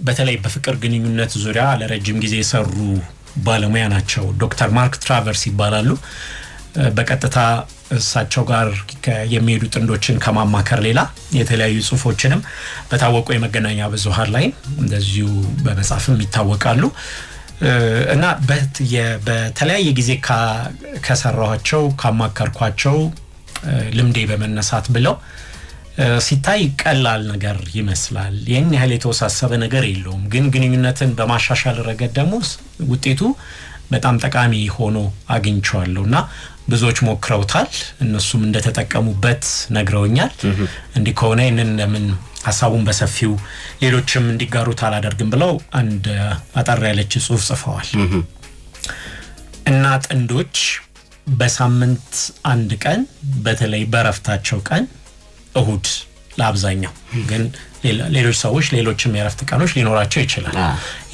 በተለይ በፍቅር ግንኙነት ዙሪያ ለረጅም ጊዜ የሰሩ ባለሙያ ናቸው። ዶክተር ማርክ ትራቨርስ ይባላሉ። በቀጥታ እሳቸው ጋር የሚሄዱ ጥንዶችን ከማማከር ሌላ የተለያዩ ጽሁፎችንም በታወቁ የመገናኛ ብዙሃን ላይ እንደዚሁ በመጻፍም ይታወቃሉ እና በተለያየ ጊዜ ከሰራኋቸው ካማከርኳቸው ልምዴ በመነሳት ብለው ሲታይ ቀላል ነገር ይመስላል። የኛ ያህል የተወሳሰበ ነገር የለውም። ግን ግንኙነትን በማሻሻል ረገድ ደግሞ ውጤቱ በጣም ጠቃሚ ሆኖ አግኝቻለሁና ብዙዎች ሞክረውታል። እነሱም እንደተጠቀሙበት ነግረውኛል። እንዲህ ከሆነ ለምን ሐሳቡን በሰፊው ሌሎችም እንዲጋሩት አላደርግም ብለው አንድ አጠር ያለች ጽሁፍ ጽፈዋል። እና ጥንዶች በሳምንት አንድ ቀን በተለይ በረፍታቸው ቀን እሁድ ለአብዛኛው ግን ሌሎች ሰዎች ሌሎችም የረፍት ቀኖች ሊኖራቸው ይችላል።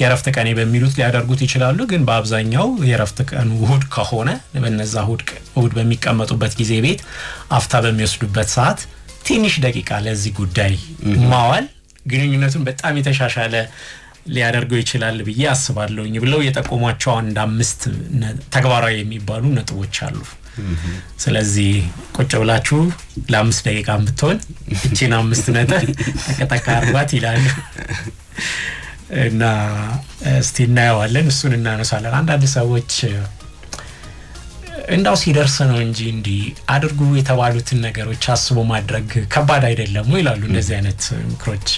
የረፍት ቀኔ በሚሉት ሊያደርጉት ይችላሉ። ግን በአብዛኛው የረፍት ቀን እሁድ ከሆነ በነዛ እሁድ በሚቀመጡበት ጊዜ ቤት አፍታ በሚወስዱበት ሰዓት ትንሽ ደቂቃ ለዚህ ጉዳይ ማዋል ግንኙነቱን በጣም የተሻሻለ ሊያደርገው ይችላል ብዬ አስባለሁኝ ብለው የጠቆሟቸው አንድ 5 ተግባራዊ የሚባሉ ነጥቦች አሉ። ስለዚህ ቁጭ ብላችሁ ለ5 ደቂቃ ብትሆን እቺን 5 ነጥብ ተከታካርባት ይላሉ እና እስቲ እናየዋለን። እሱን እናነሳለን። አንዳንድ ሰዎች እንዳው ሲደርስ ነው እንጂ እንዲ አድርጉ የተባሉትን ነገሮች አስቦ ማድረግ ከባድ አይደለም ወይ ይላሉ። እንደዚህ አይነት ምክሮች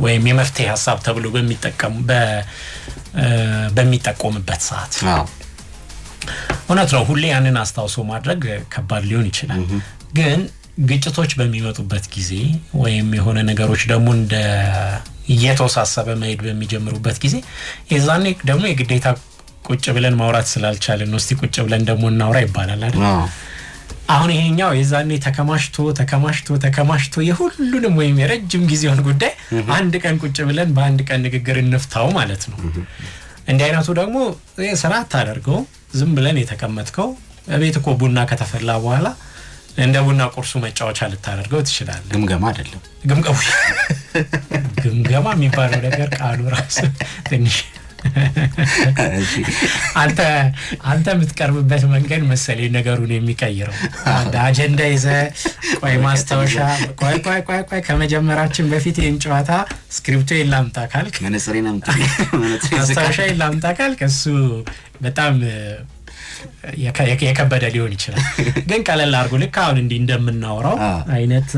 ወይም የመፍትሄ ሐሳብ ተብሎ በሚጠቆምበት ሰዓት እውነት ነው። ሁሌ ያንን አስተዋውሶ ማድረግ ከባድ ሊሆን ይችላል። ግን ግጭቶች በሚመጡበት ጊዜ ወይም የሆነ ነገሮች ደግሞ እንደ እየተወሳሰበ መሄድ በሚጀምሩበት ጊዜ የዛኔ ደግሞ የግዴታ ቁጭ ብለን ማውራት ስላልቻለን ነው እስቲ ቁጭ ብለን ደግሞ እናውራ ይባላል አይደል? አሁን ይሄኛው የዛኔ ተከማሽቶ የሁሉንም ወይም የረጅም ጊዜውን ጉዳይ አንድ ቀን ቁጭ ብለን በአንድ ቀን ንግግር እንፍታው ማለት ነው። እንዲህ አይነቱ ደግሞ ስራት ታደርገው ዝም ብለን የተቀመጥከው ቤት እኮ ቡና ከተፈላ በኋላ እንደ ቡና ቁርሱ መጫወቻ ልታደርገው ትችላለህ። ግምገማ አይደለም። ግምገማ የሚባለው ነገር ቃሉ ራሱ ትንሽ አንተ የምትቀርብበት መንገድ መሰለኝ ነገሩን የሚቀይረው። አጀንዳ ይዘህ ቆይ ማስታወሻ ቆይ ከመጀመራችን በፊት ይህን ጨዋታ ስክሪፕቶ ይላምጣ ካልክ ማስታወሻ ይላምጣ ካልክ እሱ በጣም የከበደ ሊሆን ይችላል። ግን ቀለል አድርጎ ልክ አሁን እንዲህ እንደምናወራው አይነት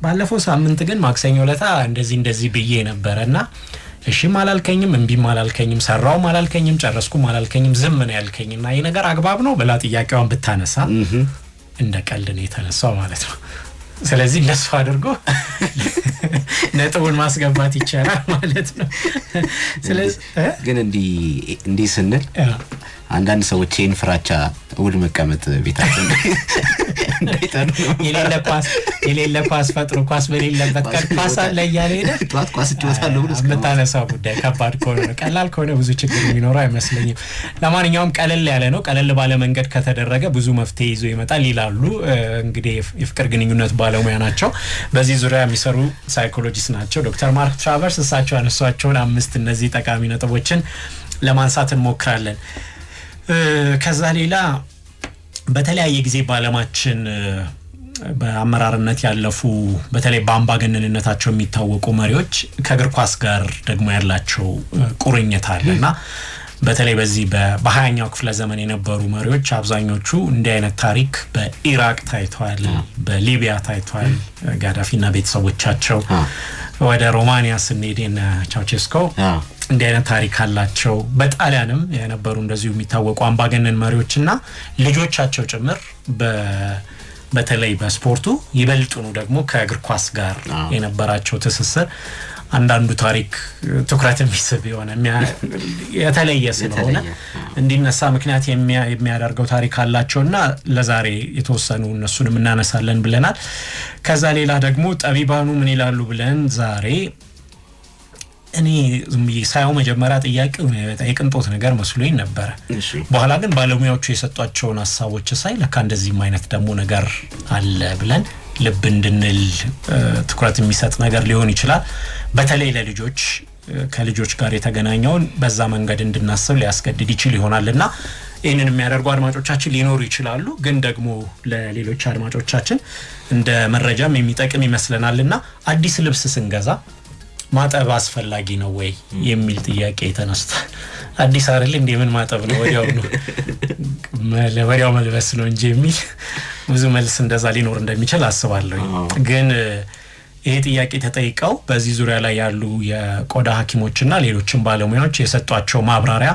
ባለፈው ሳምንት ግን ማክሰኞ ዕለት እንደዚህ ብዬ ነበርና እሺ ማላልከኝም እንቢ ማላልከኝም ሰራው ማላልከኝም ጨረስኩ ማላልከኝም ዝም ነው ያልከኝና ይሄ ነገር አግባብ ነው ብላ ጥያቄዋን ብታነሳ እንደ ቀልድ ነው የተነሳው ማለት ነው። ስለዚህ እንደሱ አድርጎ ነጥቡን ማስገባት ይቻላል ማለት ነው። ስለዚህ ግን እንዲ ስንል አንዳንድ ሰዎች ይሄን ፍራቻ እሁድ መቀመጥ ቤታቸው እንዳይጠሩ የሌለ ኳስ ፈጥሮ ኳስ በሌለበት ኳስ ላይ ያለ ሄደ ጧት ኳስ ጨዋታው ብሎ እስከምታነሳው ጉዳይ ከባድ ከሆነ ቀላል ከሆነ ብዙ ችግር የሚኖረው አይመስለኝም። ለማንኛውም ቀለል ያለ ነው። ቀለል ባለ መንገድ ከተደረገ ብዙ መፍትሄ ይዞ ይመጣል ይላሉ። እንግዲህ የፍቅር ግንኙነት ባለሙያ ናቸው። በዚህ ዙሪያ የሚሰሩ ሳይኮሎጂስት ናቸው ዶክተር ማርክ ትራቨርስ። እሳቸው ያነሷቸውን 5 እነዚህ ጠቃሚ ነጥቦችን ለማንሳት እንሞክራለን። ከዛ ሌላ በተለያየ ጊዜ ባለማችን በአመራርነት ያለፉ በተለይ በአምባገነንነታቸው የሚታወቁ መሪዎች ከእግር ኳስ ጋር ደግሞ ያላቸው ቁርኝት አለና በተለይ በዚህ በ20ኛው ክፍለ ዘመን የነበሩ መሪዎች አብዛኞቹ እንዲህ አይነት ታሪክ በኢራቅ ታይቷል፣ በሊቢያ ታይቷል። ጋዳፊና ቤተሰቦቻቸው ወደ ሮማኒያ ስንሄድና ቻውቼስኮ እንዲህ አይነት ታሪክ አላቸው። በጣሊያንም የነበሩ እንደዚሁ የሚታወቁ አምባገነን መሪዎችና ልጆቻቸው ጭምር በተለይ በስፖርቱ ይበልጡኑ ደግሞ ከእግር ኳስ ጋር የነበራቸው ትስስር አንዳንዱ ታሪክ ትኩረት የሚስብ የሆነ የተለየ ስለሆነ እንዲነሳ ምክንያት የሚያደርገው ታሪክ አላቸውና ለዛሬ የተወሰኑ እነሱንም እናነሳለን ብለናል። ከዛ ሌላ ደግሞ ጠቢባኑ ምን ይላሉ ብለን ዛሬ እኔ ሳይው መጀመሪያ ጥያቄው የቅንጦት ነገር መስሎኝ ነበር። በኋላ ግን ባለሙያዎቹ የሰጧቸውን ሐሳቦች ሳይ ለካ እንደዚህም አይነት ደግሞ ነገር አለ ብለን ልብ እንድንል ትኩረት የሚሰጥ ነገር ሊሆን ይችላል። በተለይ ለልጆች ከልጆች ጋር የተገናኘውን በዛ መንገድ እንድናስብ ሊያስገድድ ይችል ይሆናልና ይህንን የሚያደርጉ አድማጮቻችን ሊኖሩ ይችላሉ። ግን ደግሞ ለሌሎች አድማጮቻችን እንደ መረጃም የሚጠቅም ይመስለናልና አዲስ ልብስ ስንገዛ ማጠብ አስፈላጊ ነው ወይ የሚል ጥያቄ ተነስቷል። አዲስ አይደል እንዴ ምን ማጠብ ነው ወዲያው መልበስ ነው እንጂ የሚል ብዙ መልስ እንደዛ ሊኖር እንደሚችል አስባለሁ። ግን ይሄ ጥያቄ ተጠይቀው በዚህ ዙሪያ ላይ ያሉ የቆዳ ሐኪሞችና ሌሎችም ባለሙያዎች የሰጧቸው ማብራሪያ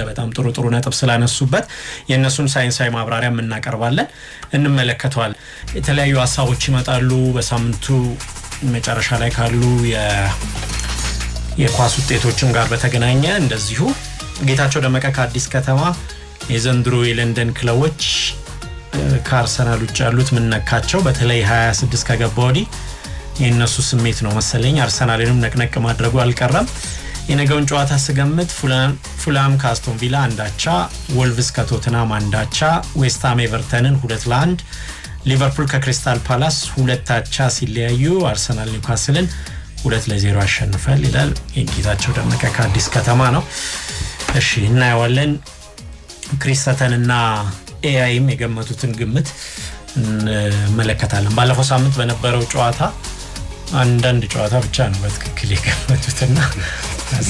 በጣም ጥሩ ነጥብ ስላነሱበት የነሱን ሳይንሳዊ ማብራሪያ እናቀርባለን፣ እንመለከተዋለን። የተለያዩ ሐሳቦች ይመጣሉ በሳምንቱ መጨረሻ ላይ ካሉ የኳስ ውጤቶችም ጋር በተገናኘ እንደዚሁ ጌታቸው ደመቀ ከአዲስ ከተማ የዘንድሮ የለንደን ክለቦች ከአርሰናል ውጭ ያሉት ምን ነካቸው በተለይ 26 ከገባ ወዲህ የነሱ ስሜት ነው መሰለኝ አርሰናልንም ነቅነቅ ማድረጉ አልቀረም። የነገውን ጨዋታ ስገምት ፉላም ከአስቶን ቪላ አንዳቻ፣ ወልቭስ ከቶተንሃም አንዳቻ፣ ዌስትሃም ኤቨርተንን 2-1፣ ሊቨርፑል ከክሪስታል ፓላስ 2-2 ሲለያዩ አርሰናል ኒውካስልን 2-0 አሸንፏል ይላል የጌታቸው ደመቀ ከአዲስ ከተማ ነው። እሺ እናያለን። ክሪስተንና ኤአይም የገመቱትን ግምት እንመለከታለን። ባለፈው ሳምንት በነበረው ጨዋታ አንዳንድ ጨዋታ ብቻ ነው በትክክል የገመቱትና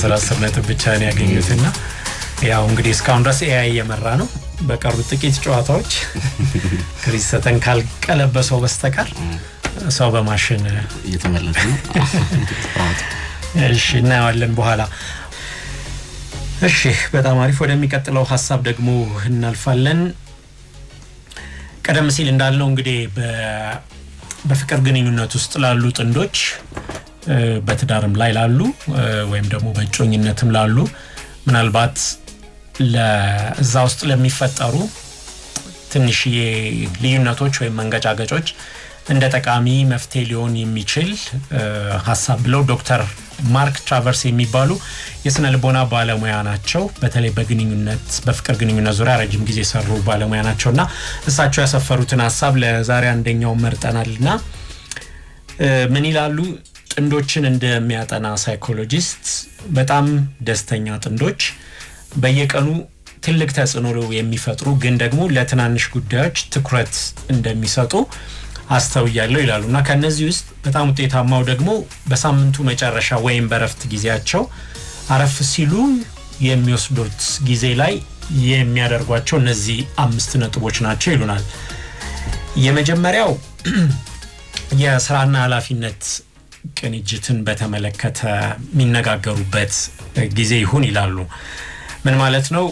10 ነጥብ ብቻ ነው ያገኙትና ያው እንግዲህ እስካሁን ድረስ ኤአይ እየመራ ነው። በቀሩት ጥቂት ጨዋታዎች ክሪስተን ካልቀለበሰው በስተቀር ሰው በማሽን እየተመለሰ ነው። እሺ እናያለን በኋላ። እሺ በጣም አሪፍ። ወደሚቀጥለው ሐሳብ ደግሞ እናልፋለን። ቀደም ሲል እንዳልነው እንግዲህ በፍቅር ግንኙነት ውስጥ ላሉ ጥንዶች በትዳርም ላይ ላሉ ወይም ደግሞ በእጮኝነትም ላሉ ምናልባት ለዛ ውስጥ ለሚፈጠሩ ትንሽዬ ልዩነቶች ወይም መንገጫገጮች እንደ ጠቃሚ መፍትሄ ሊሆን የሚችል ሐሳብ ብለው ዶክተር ማርክ ትራቨርስ የሚባሉ የስነ ልቦና ባለሙያ ናቸው። በተለይ በፍቅር ግንኙነት ዙሪያ ረጅም ጊዜ ሰሩ ባለሙያ ናቸውና እሳቸው ያሰፈሩትን ሐሳብ ለዛሬ አንደኛው መርጠናልና ምን ይላሉ? ጥንዶችን እንደሚያጠና ሳይኮሎጂስት በጣም ደስተኛ ጥንዶች በየቀኑ ትልቅ ተጽዕኖ የሚፈጥሩ ግን ደግሞ ለትናንሽ ጉዳዮች ትኩረት እንደሚሰጡ አስተውያለሁ ይላሉና ከነዚህ ውስጥ በጣም ውጤታማው ደግሞ በሳምንቱ መጨረሻ ወይም በረፍት ጊዜያቸው አረፍ ሲሉ የሚወስዱት ጊዜ ላይ የሚያደርጓቸው እነዚህ 5 ነጥቦች ናቸው ይሉናል። የመጀመሪያው የስራና ኃላፊነት ቅንጅትን በተመለከተ የሚነጋገሩበት ጊዜ ይሁን ይላሉ። ምን ማለት ነው?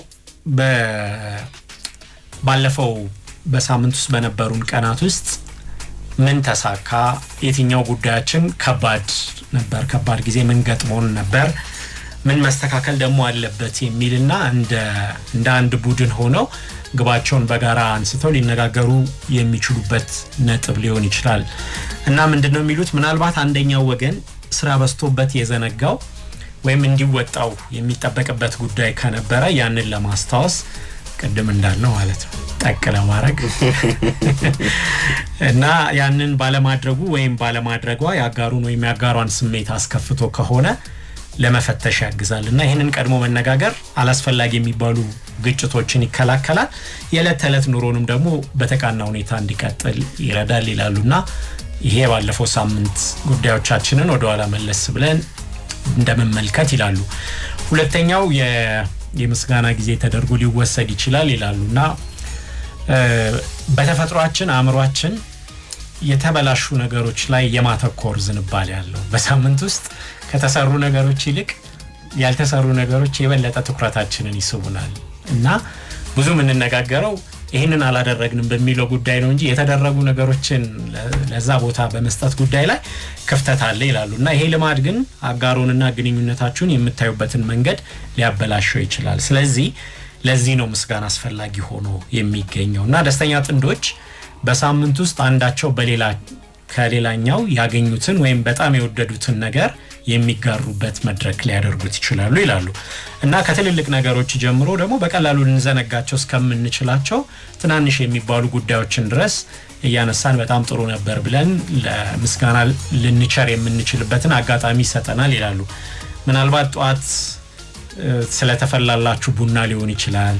ባለፈው በሳምንት ውስጥ በነበሩን ቀናት ውስጥ ምን ተሳካ፣ የትኛው ጉዳያችን ከባድ ነበር፣ ከባድ ጊዜ ምን ገጥሞን ነበር፣ ምን መስተካከል ደግሞ አለበት የሚልና እንደ አንድ ቡድን ሆነው ግባቸውን በጋራ አንስተው ሊነጋገሩ የሚችሉበት ነጥብ ሊሆን ይችላል። እና ምንድነው የሚሉት? ምናልባት አንደኛው ወገን ስራ በዝቶበት የዘነጋው ወይም እንዲወጣው የሚጠበቅበት ጉዳይ ከነበረ ያንን ለማስታወስ ቅድም እንዳልነው ማለት ነው ጠቅ ለማድረግ እና ያንን ባለማድረጉ ወይም ባለማድረጓ ያጋሩን ወይም ያጋሯን ስሜት አስከፍቶ ከሆነ ለመፈተሽ ያግዛልና ይሄንን ቀድሞ መነጋገር አላስፈላጊ የሚባሉ ግጭቶችን ይከላከላል፣ የዕለት ተዕለት ኑሮንም ደግሞ በተቃና ሁኔታ እንዲቀጥል ይረዳል ይላሉና ይሄ ባለፈው ሳምንት ጉዳዮቻችንን ወደ ኋላ መለስ ብለን እንደመመልከት ይላሉ። ሁለተኛው የምስጋና ጊዜ ተደርጎ ሊወሰድ ይችላል ይላሉና በተፈጥሯችን አእምሯችን የተበላሹ ነገሮች ላይ የማተኮር ዝንባሌ ያለው በሳምንት ውስጥ ከተሰሩ ነገሮች ይልቅ ያልተሰሩ ነገሮች የበለጠ ትኩረታችንን ይስቡናል እና ብዙ የምንነጋገረው ይሄንን አላደረግንም በሚለው ጉዳይ ነው እንጂ የተደረጉ ነገሮችን ለዛ ቦታ በመስጠት ጉዳይ ላይ ክፍተት አለ ይላሉና ይሄ ልማድ ግን አጋሩንና ግንኙነታችሁን የምታዩበትን መንገድ ሊያበላሽው ይችላል። ስለዚህ ለዚህ ነው ምስጋና አስፈላጊ ሆኖ የሚገኘውና ደስተኛ ጥንዶች በሳምንት ውስጥ አንዳቸው ከሌላኛው ያገኙትን ወይም በጣም የወደዱትን ነገር የሚጋሩበት መድረክ ሊያደርጉት ይችላሉ ይላሉ። እና ከትልልቅ ነገሮች ጀምሮ ደግሞ በቀላሉ ልንዘነጋቸው እስከምንችላቸው ትናንሽ የሚባሉ ጉዳዮችን ድረስ እያነሳን በጣም ጥሩ ነበር ብለን ለምስጋና ልንቸር የምንችልበትን አጋጣሚ ይሰጠናል ይላሉ። ምናልባት ጧት ስለተፈላላችሁ ቡና ሊሆን ይችላል፣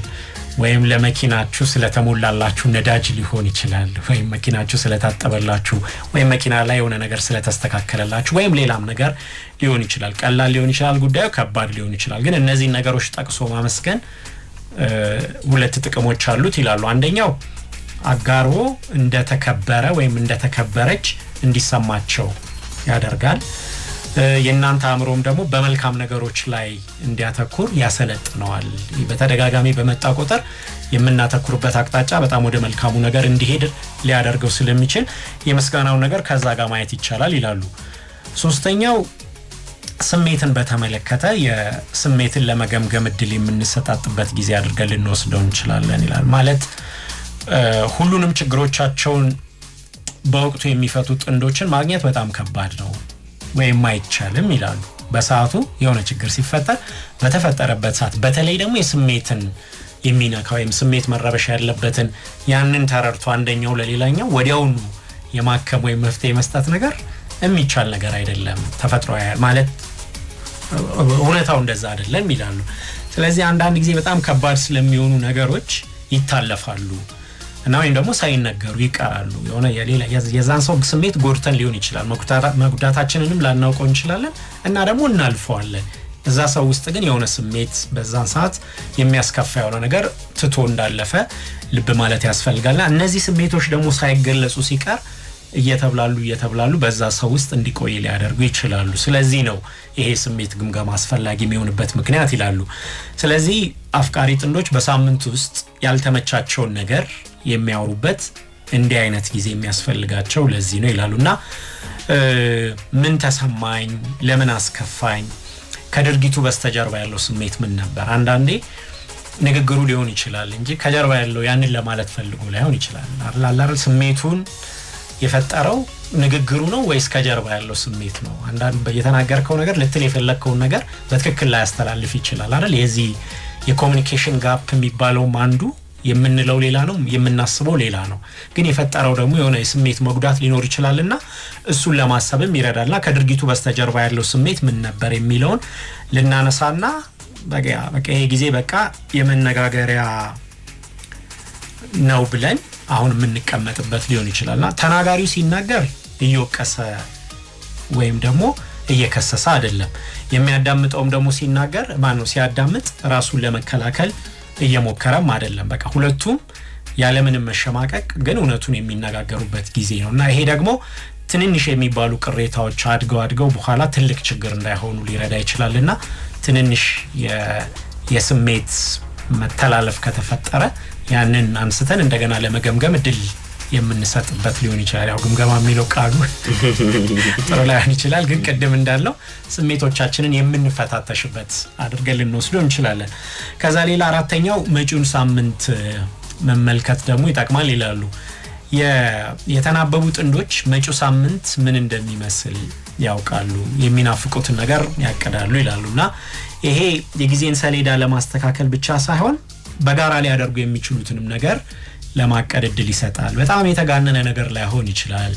ወይም ለመኪናችሁ ስለተሞላላችሁ ነዳጅ ሊሆን ይችላል፣ ወይም መኪናችሁ ስለታጠበላችሁ፣ ወይም መኪና ላይ የሆነ ነገር ስለተስተካከለላችሁ፣ ወይም ሌላም ነገር ሊሆን ይችላል። ቀላል ሊሆን ይችላል፣ ጉዳዩ ከባድ ሊሆን ይችላል። ግን እነዚህ ነገሮች ጠቅሶ ማመስገን ሁለት ጥቅሞች አሉት ይላሉ። አንደኛው አጋሮ እንደተከበረ ወይም እንደተከበረች እንዲሰማቸው ያደርጋል። የእናንተ አእምሮም ደግሞ በመልካም ነገሮች ላይ እንዲያተኩር ያሰለጥነዋል። በተደጋጋሚ በመጣ ቁጥር የምናተኩርበት አቅጣጫ በጣም ወደ መልካሙ ነገር እንዲሄድ ሊያደርገው ስለሚችል የምስጋናው ነገር ከዛ ጋር ማየት ይቻላል ይላሉ። ሶስተኛው ስሜትን በተመለከተ የስሜትን ለመገምገም እድል የምንሰጣጥበት ጊዜ አድርገን ልንወስደው እንችላለን ይላል። ማለት ሁሉንም ችግሮቻቸውን በወቅቱ የሚፈቱ ጥንዶችን ማግኘት በጣም ከባድ ነው ወይም አይቻልም ይላሉ። በሰዓቱ የሆነ ችግር ሲፈጠር በተፈጠረበት ሰዓት በተለይ ደግሞ የስሜትን የሚነካ ወይም ስሜት መረበሽ ያለበትን ያንን ተረድቶ አንደኛው ለሌላኛው ወዲያውኑ የማከም ወይም መፍትሄ መስጠት ነገር የሚቻል ነገር አይደለም። ተፈጥሯዊ ማለት እውነታው እንደዛ አይደለም ይላሉ። ስለዚህ አንዳንድ ጊዜ በጣም ከባድ ስለሚሆኑ ነገሮች ይታለፋሉ እና ወይም ደግሞ ሳይነገሩ ይቀራሉ። የሆነ የሌላ የዛን ሰው ስሜት ጎድተን ሊሆን ይችላል፣ መጉዳታችንንም ላናውቀው እንችላለን እና ደግሞ እናልፈዋለን። እዛ ሰው ውስጥ ግን የሆነ ስሜት በዛን ሰዓት የሚያስከፋ የሆነ ነገር ትቶ እንዳለፈ ልብ ማለት ያስፈልጋልና እነዚህ ስሜቶች ደግሞ ሳይገለጹ ሲቀር እየተብላሉ በዛ ሰው ውስጥ እንዲቆይ ሊያደርጉ ይችላሉ። ስለዚህ ነው ይሄ ስሜት ግምገማ አስፈላጊ የሚሆንበት ምክንያት ይላሉ። ስለዚህ አፍቃሪ ጥንዶች በሳምንት ውስጥ ያልተመቻቸውን ነገር የሚያወሩበት እንዲህ አይነት ጊዜ የሚያስፈልጋቸው ለዚህ ነው ይላሉና ምን ተሰማኝ፣ ለምን አስከፋኝ፣ ከድርጊቱ በስተጀርባ ያለው ስሜት ምን ነበር? አንዳንዴ ንግግሩ ሊሆን ይችላል እንጂ ከጀርባ ያለው ያንን ለማለት ፈልጎ ላይሆን ይችላል። አላላል ስሜቱን የፈጠረው ንግግሩ ነው ወይስ ከጀርባ ያለው ስሜት ነው? አንዳንድ የተናገርከው ነገር ልትል የፈለከው ነገር በትክክል ላይ ያስተላልፍ ይችላል አይደል? የዚህ የኮሙኒኬሽን ጋፕ የሚባለው አንዱ የምንለው ሌላ ነው፣ የምናስበው ሌላ ነው። ግን የፈጠረው ደግሞ የሆነ የስሜት መጉዳት ሊኖር ይችላልና እሱን ለማሰብም ይረዳልና ከድርጊቱ በስተጀርባ ያለው ስሜት ምን ነበር የሚለውን ልናነሳና በቃ ይሄ ጊዜ በቃ የመነጋገሪያ ነው ብለን አሁን የምንቀመጥበት ሊሆን ይችላልና ተናጋሪው ሲናገር እየወቀሰ ወይም ደግሞ እየከሰሰ አይደለም። የሚያዳምጠውም ደግሞ ሲናገር ማነው ሲያዳምጥ ራሱን ለመከላከል እየሞከረም አይደለም። በቃ ሁለቱም ያለምንም መሸማቀቅ ግን እውነቱን የሚነጋገሩበት ጊዜ ነውና ይሄ ደግሞ ትንንሽ የሚባሉ ቅሬታዎች አድገው በኋላ ትልቅ ችግር እንዳይሆኑ ሊረዳ ይችላልና ትንንሽ የስሜት መተላለፍ ከተፈጠረ ያንን አንስተን እንደገና ለመገምገም እድል የምንሰጥበት ሊሆን ይችላል። ያው ግምገማ የሚለው ቃሉ ጥሩ ላይሆን ይችላል፣ ግን ቅድም እንዳለው ስሜቶቻችንን የምንፈታተሽበት አድርገን ልንወስደው እንችላለን። ከዛ ሌላ አራተኛው መጪውን ሳምንት መመልከት ደግሞ ይጠቅማል ይላሉ። የተናበቡ ጥንዶች መጪው ሳምንት ምን እንደሚመስል ያውቃሉ፣ የሚናፍቁትን ነገር ያቀዳሉ ይላሉና ይሄ የጊዜን ሰሌዳ ለማስተካከል ብቻ ሳይሆን በጋራ ሊያደርጉ የሚችሉትንም ነገር ለማቀድ እድል ይሰጣል። በጣም የተጋነነ ነገር ላይሆን ይችላል።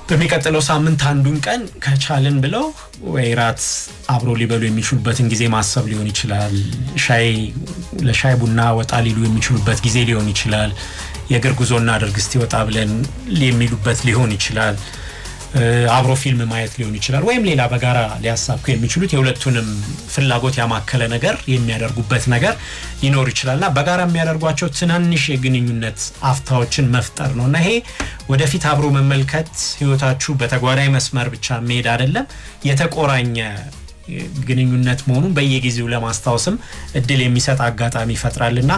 በሚቀጥለው ሳምንት አንዱን ቀን ከቻልን ብለው ወይ ራት አብሮ ሊበሉ የሚችሉበትን ጊዜ ማሰብ ሊሆን ይችላል። ለሻይ ቡና ወጣ ሊሉ የሚችሉበት ጊዜ ሊሆን ይችላል። የእግር ጉዞና አድርግ እስቲ ወጣ ብለን የሚሉበት ሊሆን ይችላል። አብሮ ፊልም ማየት ሊሆን ይችላል። ወይም ሌላ በጋራ ሊያሳኩ የሚችሉት የሁለቱንም ፍላጎት ያማከለ ነገር የሚያደርጉበት ነገር ሊኖር ይችላልና በጋራ የሚያደርጓቸው ትናንሽ የግንኙነት አፍታዎችን መፍጠር ነውና ይሄ ወደፊት አብሮ መመልከት ህይወታችሁ በተጓዳኝ መስመር ብቻ መሄድ አይደለም፣ የተቆራኘ ግንኙነት መሆኑን በየጊዜው ለማስታወስም እድል የሚሰጥ አጋጣሚ ይፈጥራልና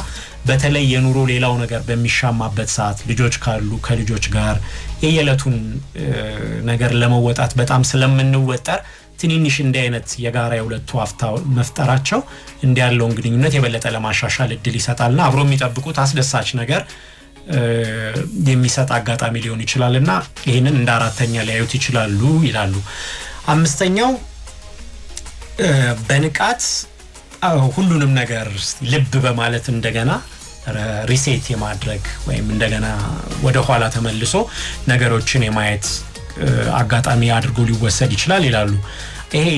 በተለይ የኑሮ ሌላው ነገር በሚሻማበት ሰዓት ልጆች ካሉ ከልጆች ጋር የየለቱን ነገር ለመወጣት በጣም ስለምንወጠር ትንንሽ እንዲህ አይነት የጋራ የሁለቱ አፍታው መፍጠራቸው እንዲያለውን ግንኙነት የበለጠ ለማሻሻል እድል ይሰጣልና አብሮ የሚጠብቁት አስደሳች ነገር የሚሰጥ አጋጣሚ ሊሆን ይችላልና ይሄንን እንደ አራተኛ ሊያዩት ይችላሉ ይላሉ። አምስተኛው በንቃት ሁሉንም ነገር ልብ በማለት እንደገና ሪሴት የማድረግ ወይም እንደገና ወደ ኋላ ተመልሶ ነገሮችን የማየት አጋጣሚ አድርጎ ሊወሰድ ይችላል ይላሉ። ይሄ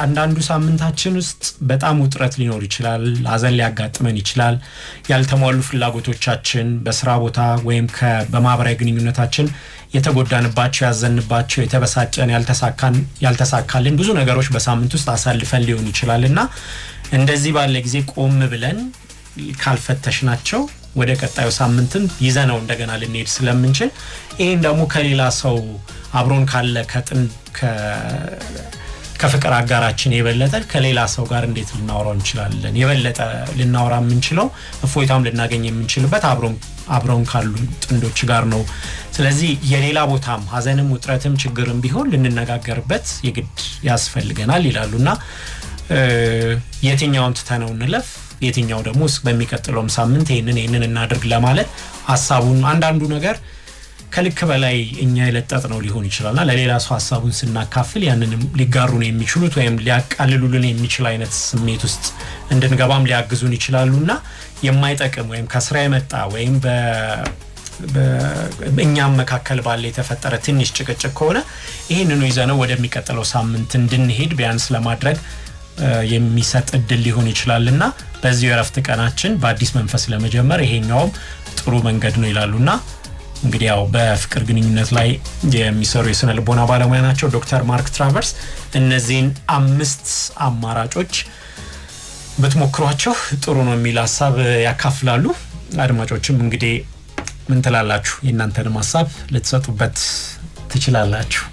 አንዳንዱ ሳምንታችን ውስጥ በጣም ውጥረት ሊኖር ይችላል፣ ሀዘን ሊያጋጥመን ይችላል፣ ያልተሟሉ ፍላጎቶቻችን በስራ ቦታ ወይም በማህበራዊ ግንኙነታችን የተጎዳንባቸው፣ ያዘንባቸው፣ የተበሳጨን፣ ያልተሳካልን ብዙ ነገሮች በሳምንት ውስጥ አሳልፈን ሊሆን ይችላልና እንደዚህ ባለ ጊዜ ቆም ብለን ካልፈተሽናቸው ወደ ቀጣዩ ሳምንትን ይዘነው እንደገና ልንሄድ ስለምንችል ይሄን ደግሞ ከሌላ ሰው አብሮን ካለ ከፍቅር አጋራችን የበለጠ ከሌላ ሰው ጋር እንዴት ልናወራው እንችላለን? የበለጠ ልናወራ የምንችለው እፎይታም ልናገኝ የምንችልበት አብሮን ካሉ ጥንዶች ጋር ነው። ስለዚህ የሌላ ቦታም ሀዘንም ውጥረትም ችግርም ቢሆን ልንነጋገርበት የግድ ያስፈልገናል ይላሉና የትኛውን ትተነው እንለፍ፣ የትኛው ደግሞ በሚቀጥለውም ሳምንት ይሄንን እናድርግ ለማለት ሐሳቡን አንዳንዱ ነገር ከልክ በላይ እኛ የለጠጥ ነው ሊሆን ይችላልና ለሌላ ሰው ሐሳቡን ስናካፍል ያንንም ሊጋሩን የሚችሉት ወይም ሊያቃልሉልን የሚችል አይነት ስሜት ውስጥ እንድንገባም ሊያግዙን ይችላሉና የማይጠቅም ወይም ከስራ የመጣ ወይም በእኛም መካከል ባለ የተፈጠረ ትንሽ ጭቅጭቅ ከሆነ ይሄንኑ ይዘነው ወደሚቀጥለው ሳምንት እንድንሄድ ቢያንስ ለማድረግ የሚሰጥ እድል ሊሆን ይችላልና በዚህ የረፍት ቀናችን በአዲስ መንፈስ ለመጀመር ይሄኛው ጥሩ መንገድ ነው ይላሉና እንግዲህ ያው በፍቅር ግንኙነት ላይ የሚሰሩ የስነ ልቦና ባለሙያ ናቸው ዶክተር ማርክ ትራቨርስ እነዚህን 5 አማራጮች ብትሞክሯቸው ጥሩ ነው የሚል ሐሳብ ያካፍላሉ። አድማጮችም እንግዲህ ምን ትላላችሁ? የእናንተንም ሐሳብ ልትሰጡበት ትችላላችሁ።